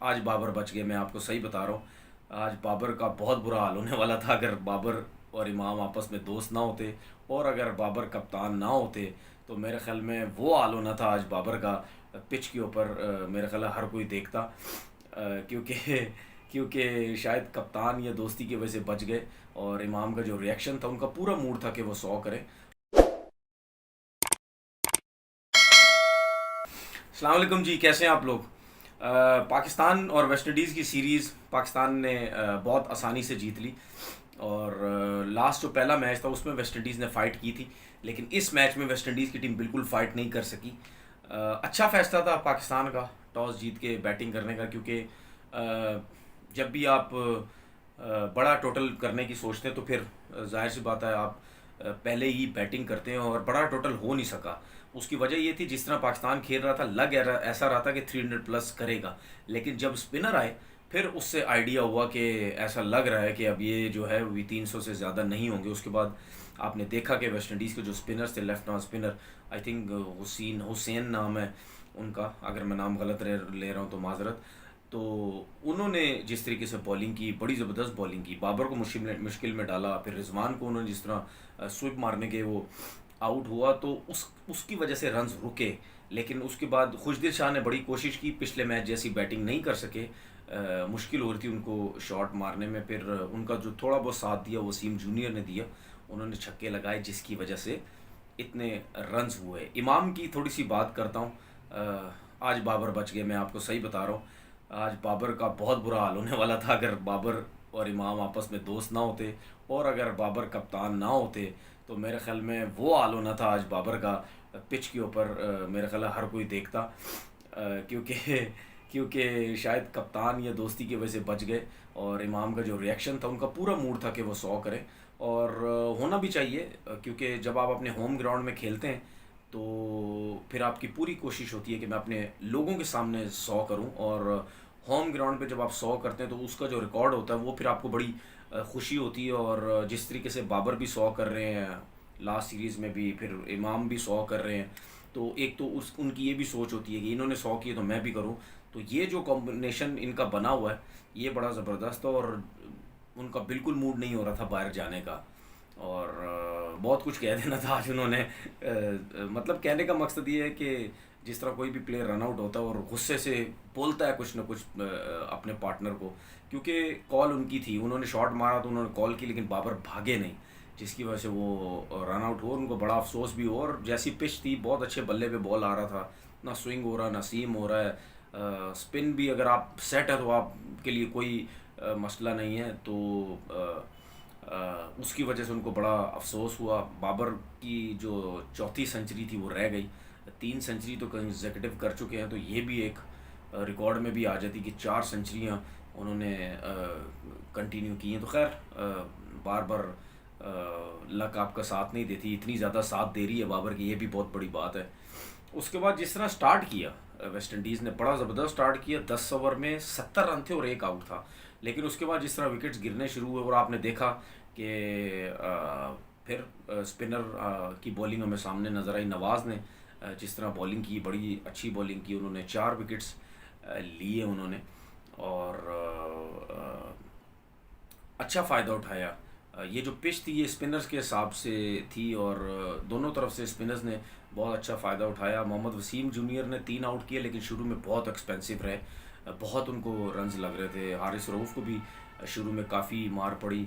आज बाबर बच गए, मैं आपको सही बता रहा हूँ। आज बाबर का बहुत बुरा हाल होने वाला था अगर बाबर और इमाम आपस में दोस्त ना होते, और अगर बाबर कप्तान ना होते तो मेरे ख्याल में वो हाल होना था आज बाबर का पिच के ऊपर। मेरे ख्याल है हर कोई देखता, क्योंकि क्योंकि शायद कप्तान या दोस्ती की वजह से बच गए, और इमाम का जो रिएक्शन था, उनका पूरा मूड था कि वो 100 करें। अस्सलाम वालेकुम जी, कैसे हैं आप लोग? पाकिस्तान और वेस्ट इंडीज़ की सीरीज़ पाकिस्तान ने बहुत आसानी से जीत ली, और लास्ट जो पहला मैच था उसमें वेस्ट इंडीज़ ने फ़ाइट की थी, लेकिन इस मैच में वेस्ट इंडीज़ की टीम बिल्कुल फ़ाइट नहीं कर सकी। अच्छा फैसला था पाकिस्तान का टॉस जीत के बैटिंग करने का, क्योंकि जब भी आप बड़ा टोटल करने की सोचते हैं तो फिर जाहिर सी बात है आप पहले ही बैटिंग करते हैं, और बड़ा टोटल हो नहीं सका। उसकी वजह ये थी, जिस तरह पाकिस्तान खेल रहा था ऐसा रहा था कि 300 प्लस करेगा, लेकिन जब स्पिनर आए फिर उससे आइडिया हुआ कि ऐसा लग रहा है कि अब ये जो है वो 300 से ज़्यादा नहीं होंगे। उसके बाद आपने देखा कि वेस्ट इंडीज़ के जो स्पिनर्स थे, left arm spinner, I think Hussain नाम है उनका, अगर मैं नाम गलत ले रहा हूँ तो माजरत। तो उन्होंने जिस तरीके से बॉलिंग की, बड़ी ज़बरदस्त बॉलिंग की, बाबर को मुश्किल में डाला, फिर रिजवान को उन्होंने जिस तरह स्विप मारने के वो आउट हुआ, तो उसकी वजह से रन्स रुके। लेकिन उसके बाद खुशदिल शाह ने बड़ी कोशिश की, पिछले मैच जैसी बैटिंग नहीं कर सके, मुश्किल हो रही थी उनको शॉट मारने में। फिर उनका जो थोड़ा बहुत साथ दिया वसीम जूनियर ने दिया, उन्होंने छक्के लगाए, जिसकी वजह से इतने रन्स हुए। इमाम की थोड़ी सी बात करता हूँ। आज बाबर बच गए, मैं आपको सही बता रहा हूँ। आज बाबर का बहुत बुरा हाल होने वाला था अगर बाबर और इमाम आपस में दोस्त ना होते, और अगर बाबर कप्तान ना होते तो मेरे ख्याल में वो हाल होना था आज बाबर का पिच के ऊपर। मेरे ख्याल है हर कोई देखता, क्योंकि क्योंकि शायद कप्तान या दोस्ती की वजह से बच गए, और इमाम का जो रिएक्शन था, उनका पूरा मूड था कि वो 100 करें। और होना भी चाहिए, क्योंकि जब आप अपने होम ग्राउंड में खेलते हैं तो फिर आपकी पूरी कोशिश होती है कि मैं अपने लोगों के सामने 100 करूं। और होम ग्राउंड पे जब आप 100 करते हैं तो उसका जो रिकॉर्ड होता है वो फिर आपको बड़ी खुशी होती है। और जिस तरीके से बाबर भी 100 कर रहे हैं लास्ट सीरीज़ में भी, फिर इमाम भी 100 कर रहे हैं, तो एक तो उस उनकी ये भी सोच होती है कि इन्होंने 100 किए तो मैं भी करूं। तो ये जो कॉम्बिनेशन इनका बना हुआ है, ये बड़ा ज़बरदस्त है, और उनका बिल्कुल मूड नहीं हो रहा था बाहर जाने का। और बहुत कुछ कह देना था आज उन्होंने। मतलब कहने का मकसद ये है कि जिस तरह कोई भी प्लेयर रन आउट होता है और गुस्से से बोलता है कुछ ना कुछ अपने पार्टनर को, क्योंकि कॉल उनकी थी, उन्होंने शॉट मारा तो उन्होंने कॉल की, लेकिन बाबर भागे नहीं, जिसकी वजह से वो रन आउट हो, उनको बड़ा अफसोस भी हो। और जैसी पिच थी, बहुत अच्छे बल्ले पे बॉल आ रहा था, ना स्विंग हो रहा ना सीम हो रहा है। स्पिन भी अगर आप सेट है तो आपके लिए कोई मसला नहीं है। तो उसकी वजह से उनको बड़ा अफसोस हुआ। बाबर की जो चौथी सेंचुरी थी वो रह गई। 3 सेंचुरी तो कंसेक्यूटिव कर चुके हैं, तो ये भी एक रिकॉर्ड में भी आ जाती कि 4 सेंचुरियाँ उन्होंने कंटिन्यू की हैं। तो खैर, बार बार लक आपका साथ नहीं देती, इतनी ज़्यादा साथ दे रही है बाबर की, ये भी बहुत बड़ी बात है। उसके बाद जिस तरह स्टार्ट किया वेस्ट इंडीज़ ने, बड़ा ज़बरदस्त स्टार्ट किया। 10 ओवर में 70 रन थे और एक आउट था, लेकिन उसके बाद जिस तरह विकेट्स गिरने शुरू हुए, और आपने देखा कि फिर स्पिनर की बॉलिंग हमें सामने नज़र आई। नवाज़ ने जिस तरह बॉलिंग की, बड़ी अच्छी बॉलिंग की, उन्होंने 4 विकेट्स लिए उन्होंने, और अच्छा फ़ायदा उठाया। ये जो पिच थी ये स्पिनर्स के हिसाब से थी, और दोनों तरफ से स्पिनर्स ने बहुत अच्छा फ़ायदा उठाया। मोहम्मद वसीम जूनियर ने 3 आउट किए, लेकिन शुरू में बहुत एक्सपेंसिव रहे, बहुत उनको रन्स लग रहे थे। हारिस रऊफ़ को भी शुरू में काफ़ी मार पड़ी।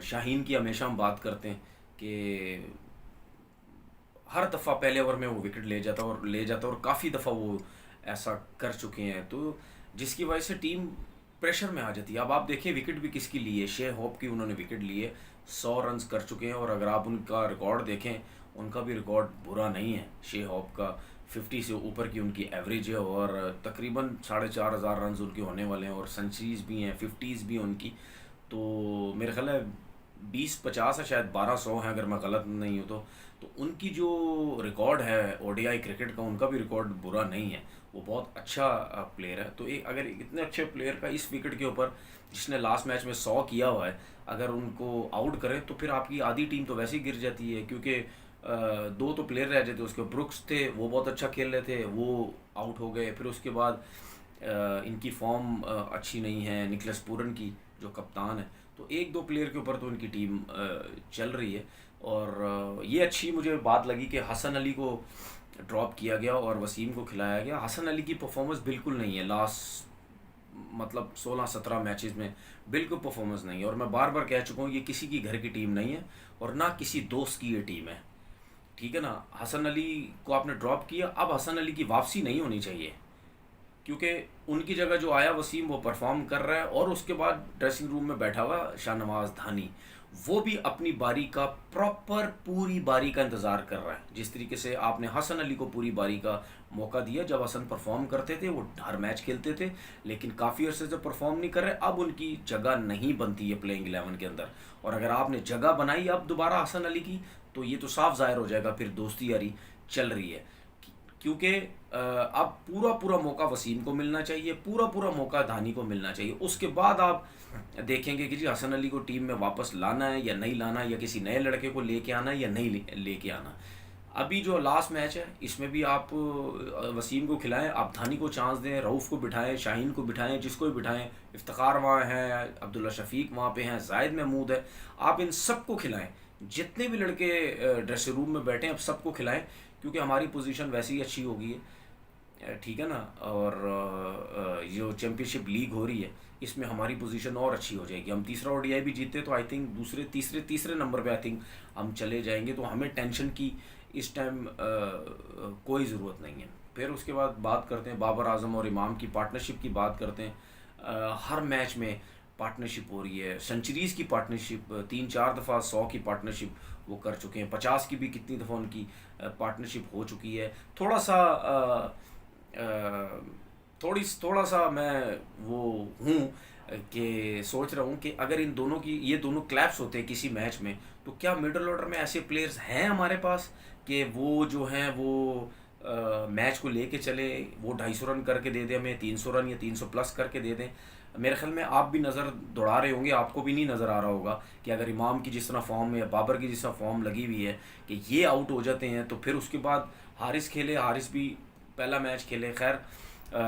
शाहीन की हमेशा हम बात करते हैं कि हर दफ़ा पहले ओवर में वो विकेट ले जाता और काफ़ी दफ़ा वो ऐसा कर चुके हैं, तो जिसकी वजह से टीम प्रेशर में आ जाती है। अब आप देखिए विकेट भी किसकी ली है, शे होप की उन्होंने विकेट लिए, 100 रन्स कर चुके हैं। और अगर आप उनका रिकॉर्ड देखें, उनका भी रिकॉर्ड बुरा नहीं है। शे होप का 50 से ऊपर की उनकी एवरेज है, और तकरीबन 4,500 रन्स उनके होने वाले हैं, और सेंचुरीज भी हैं, 50s भी हैं उनकी। तो मेरे ख्याल है 20-50 है, शायद 1200 हैं अगर मैं गलत नहीं हूँ तो उनकी जो रिकॉर्ड है ओडीआई क्रिकेट का, उनका भी रिकॉर्ड बुरा नहीं है। वो बहुत अच्छा प्लेयर है। तो एक अगर इतने अच्छे प्लेयर का इस विकेट के ऊपर, जिसने लास्ट मैच में 100 किया हुआ है, अगर उनको आउट करें तो फिर आपकी आधी टीम तो वैसे ही गिर जाती है, क्योंकि 2 तो प्लेयर रह जाते। उसके ब्रुक्स थे, वो बहुत अच्छा खेल रहे थे, वो आउट हो गए। फिर उसके बाद इनकी फॉर्म अच्छी नहीं है निकलस पूरन की, जो कप्तान है। तो एक दो प्लेयर के ऊपर तो इनकी टीम चल रही है। और ये अच्छी मुझे बात लगी कि हसन अली को ड्रॉप किया गया और वसीम को खिलाया गया। हसन अली की परफॉर्मेंस बिल्कुल नहीं है लास्ट मतलब 16-17 मैचेस में, बिल्कुल परफॉर्मेंस नहीं है। और मैं बार बार कह चुका हूँ ये किसी की घर की टीम नहीं है और ना किसी दोस्त की ये टीम है, ठीक है ना। हसन अली को आपने ड्रॉप किया, अब हसन अली की वापसी नहीं होनी चाहिए, क्योंकि उनकी जगह जो आया वसीम वो परफॉर्म कर रहा है। और उसके बाद ड्रेसिंग रूम में बैठा हुआ शाहनवाज धानी, वो भी अपनी बारी का प्रॉपर पूरी बारी का इंतज़ार कर रहा है। जिस तरीके से आपने हसन अली को पूरी बारी का मौका दिया, जब हसन परफॉर्म करते थे वो हर मैच खेलते थे, लेकिन काफ़ी अरसे से परफॉर्म नहीं कर रहे, अब उनकी जगह नहीं बनती है प्लेइंग 11 के अंदर। और अगर आपने जगह बनाई अब दोबारा हसन अली की, तो ये तो साफ जाहिर हो जाएगा फिर दोस्ती यारी चल रही है। क्योंकि अब पूरा पूरा मौका वसीम को मिलना चाहिए, पूरा पूरा मौका धानी को मिलना चाहिए। उसके बाद आप देखेंगे कि जी हसन अली को टीम में वापस लाना है या नहीं लाना है, या किसी नए लड़के को लेके आना है या नहीं लेके आना। अभी जो लास्ट मैच है इसमें भी आप वसीम को खिलाएं, आप धानी को चांस दें, रऊफ़ को बिठाएं, शाहीन को बिठाएं, जिसको भी बिठाएं, इफ्तिखार वहाँ हैं, अब्दुल्ला शफीक वहाँ पे हैं, जाहिद महमूद है, आप इन सबको खिलाएं। जितने भी लड़के ड्रेसिंग रूम में बैठे हैं अब सबको खिलाएं, क्योंकि हमारी पोजीशन वैसे ही अच्छी हो गई है, ठीक है ना। और जो चैम्पियनशिप लीग हो रही है इसमें हमारी पोजीशन और अच्छी हो जाएगी। हम तीसरा ओडीआई भी जीते तो आई थिंक दूसरे तीसरे नंबर पे आई थिंक हम चले जाएंगे, तो हमें टेंशन की इस टाइम कोई ज़रूरत नहीं है। फिर उसके बाद बात करते हैं बाबर आजम और इमाम की पार्टनरशिप की बात करते हैं। हर मैच में पार्टनरशिप हो रही है, सेंचुरीज़ की पार्टनरशिप 3-4 दफ़ा 100 की पार्टनरशिप वो कर चुके हैं, 50 की भी कितनी दफ़ा उनकी पार्टनरशिप हो चुकी है। थोड़ा सा मैं वो हूँ कि सोच रहा हूँ कि अगर इन दोनों की ये दोनों क्लैप्स होते हैं किसी मैच में, तो क्या मिडल ऑर्डर में ऐसे प्लेयर्स हैं हमारे पास कि वो जो हैं वो मैच को लेके चले, वो 250 रन करके दे दें हमें, 300 रन या 300 प्लस करके दे दें। मेरे ख्याल में आप भी नज़र दौड़ा रहे होंगे, आपको भी नहीं नज़र आ रहा होगा कि अगर इमाम की जिस तरह फॉर्म या बाबर की जिस तरह फॉर्म लगी हुई है कि ये आउट हो जाते हैं, तो फिर उसके बाद हारिस खेले, हारिस भी पहला मैच खेले। खैर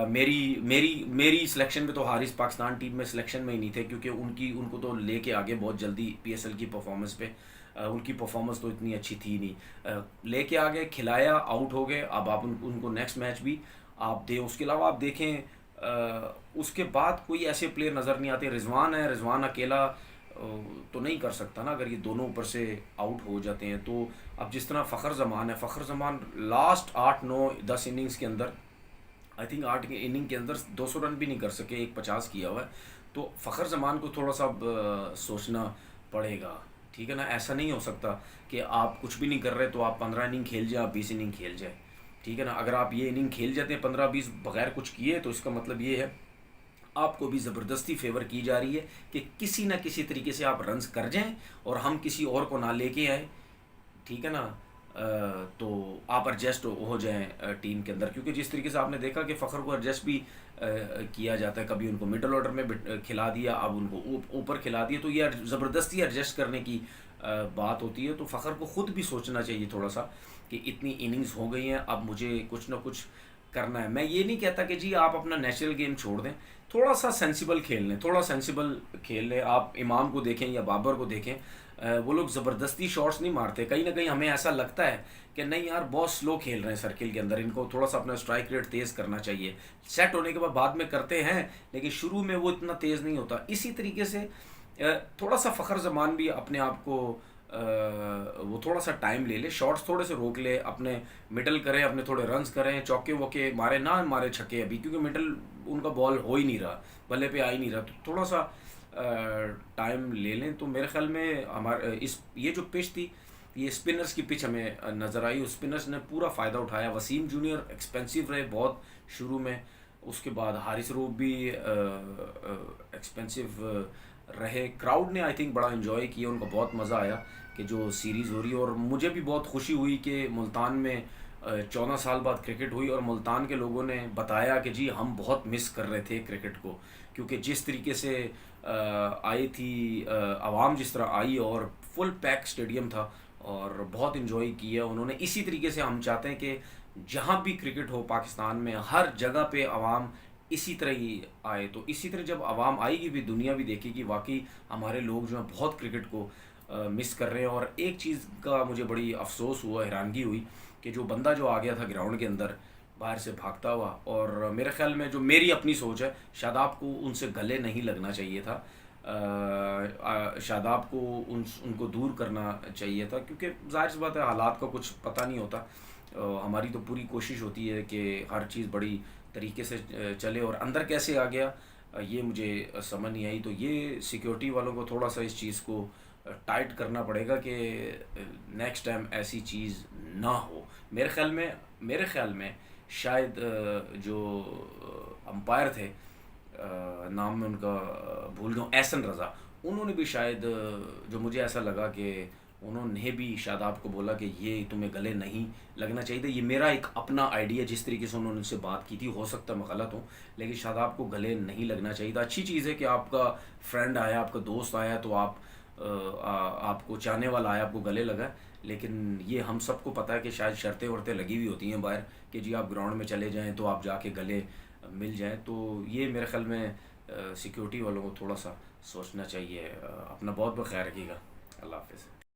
मेरी मेरी मेरी सिलेक्शन में तो हारिस पाकिस्तान टीम में सिलेक्शन में ही नहीं थे, क्योंकि उनको तो लेके आगे बहुत जल्दी पीएसएल की परफॉर्मेंस पे। उनकी परफॉर्मेंस तो इतनी अच्छी थी नहीं, लेके आ गए, खिलाया, आउट हो गए। अब आप उनको नेक्स्ट मैच भी आप दें। उसके अलावा आप देखें उसके बाद कोई ऐसे प्लेयर नज़र नहीं आते। रिजवान है, रिजवान अकेला तो नहीं कर सकता ना, अगर ये दोनों ऊपर से आउट हो जाते हैं तो। अब जिस तरह फ़खर ज़मान है, फ़खर ज़मान लास्ट 8-9-10 इनिंग्स के अंदर आई थिंक 8 इनिंग के अंदर 200 रन भी नहीं कर सके, 150 किया हुआ है। तो फ़खर ज़मान को थोड़ा सा सोचना पड़ेगा, ठीक है ना। ऐसा नहीं हो सकता कि आप कुछ भी नहीं कर रहे तो आप 15 इनिंग खेल जाए, आप 20 इनिंग खेल जाए, ठीक है ना। अगर आप ये इनिंग खेल जाते हैं 15-20 बगैर कुछ किए, तो इसका मतलब ये है आपको भी ज़बरदस्ती फेवर की जा रही है कि किसी ना किसी तरीके से आप रन्स कर जाएं और हम किसी और को ना लेके आए, ठीक है ना। तो आप एडजस्ट हो जाएं टीम के अंदर, क्योंकि जिस तरीके से आपने देखा कि फ़खर को एडजस्ट भी किया जाता है, कभी उनको मिडल ऑर्डर में खिला दिया, अब उनको ऊपर खिला दिया, तो ये ज़बरदस्ती एडजस्ट करने की बात होती है। तो फ़खर को ख़ुद भी सोचना चाहिए थोड़ा सा कि इतनी इनिंग्स हो गई हैं, अब मुझे कुछ ना कुछ करना है। मैं ये नहीं कहता कि जी आप अपना नेचुरल गेम छोड़ दें, थोड़ा सा सेंसिबल खेल लें, थोड़ा सेंसिबल खेल लें। आप इमाम को देखें या बाबर को देखें, वो लोग ज़बरदस्ती शॉट्स नहीं मारते। कहीं ना कहीं हमें ऐसा लगता है कि नहीं यार बहुत स्लो खेल रहे हैं सर्किल के अंदर, इनको थोड़ा सा अपना स्ट्राइक रेट तेज़ करना चाहिए। सेट होने के बाद में करते हैं, लेकिन शुरू में वो इतना तेज़ नहीं होता। इसी तरीके से थोड़ा सा फ़खर ज़मान भी अपने आप को वो थोड़ा सा टाइम ले ले, शॉट्स थोड़े से रोक ले, अपने मिडल करें, अपने थोड़े रन्स करें, चौके वौके मारे ना मारे छक्के अभी, क्योंकि मिडल उनका बॉल हो ही नहीं रहा, बल्ले पे आ ही नहीं रहा। तो थोड़ा सा टाइम ले लें। तो मेरे ख्याल में हमारे ये जो पिच थी, ये स्पिनर्स की पिच हमें नज़र आई, उस स्पिनर्स ने पूरा फ़ायदा उठाया। वसीम जूनियर एक्सपेंसिव रहे बहुत शुरू में, उसके बाद हारिस रूफ भी एक्सपेंसिव रहे। क्राउड ने आई थिंक बड़ा इन्जॉय किया, उनको बहुत मज़ा आया कि जो सीरीज़ हो रही है। और मुझे भी बहुत खुशी हुई कि मुल्तान में 14 साल बाद क्रिकेट हुई, और मुल्तान के लोगों ने बताया कि जी हम बहुत मिस कर रहे थे क्रिकेट को, क्योंकि जिस तरीके से आई थी आवाम, जिस तरह आई, और फुल पैक स्टेडियम था और बहुत इन्जॉय किया उन्होंने। इसी तरीके से हम चाहते हैं कि जहाँ भी क्रिकेट हो पाकिस्तान में, हर जगह पे आवाम इसी तरह ही आए। तो इसी तरह जब आवाम आएगी भी, दुनिया भी देखेगी वाकई हमारे लोग जो हैं बहुत क्रिकेट को मिस कर रहे हैं। और एक चीज़ का मुझे बड़ी अफसोस हुआ, हैरानगी हुई कि जो बंदा जो आ गया था ग्राउंड के अंदर बाहर से भागता हुआ, और मेरे ख्याल में जो मेरी अपनी सोच है, शादाब को उनसे गले नहीं लगना चाहिए था। शादाब को उनको दूर करना चाहिए था, क्योंकि जाहिर सी बात है हालात का कुछ पता नहीं होता। हमारी तो पूरी कोशिश होती है कि हर चीज़ बड़ी तरीके से चले, और अंदर कैसे आ गया ये मुझे समझ नहीं आई। तो ये सिक्योरिटी वालों को थोड़ा सा इस चीज़ को टाइट करना पड़ेगा कि नेक्स्ट टाइम ऐसी चीज़ ना हो। मेरे ख्याल में शायद जो अंपायर थे, नाम में उनका भूल गया हूँ, एहसन रज़ा, उन्होंने भी शायद जो मुझे ऐसा लगा कि उन्होंने भी शादाब को बोला कि ये तुम्हें गले नहीं लगना चाहिए था। ये मेरा एक अपना आइडिया, जिस तरीके से उन्होंने उनसे बात की थी, हो सकता है मैं गलत हूँ, लेकिन शादाब को गले नहीं लगना चाहिए था। अच्छी चीज़ है कि आपका फ्रेंड आया, आपका दोस्त आया, तो आपको चाहने वाला आया, आपको गले लगा। लेकिन ये हम सबको पता है कि शायद शर्तें वर्तें लगी हुई होती हैं बाहर कि जी आप ग्राउंड में चले जाएं तो आप जाके गले मिल जाएं। तो ये मेरे ख्याल में सिक्योरिटी वालों को थोड़ा सा सोचना चाहिए। अपना बहुत बहुत ख्याल रखिएगा। अल्लाह हाफिज़।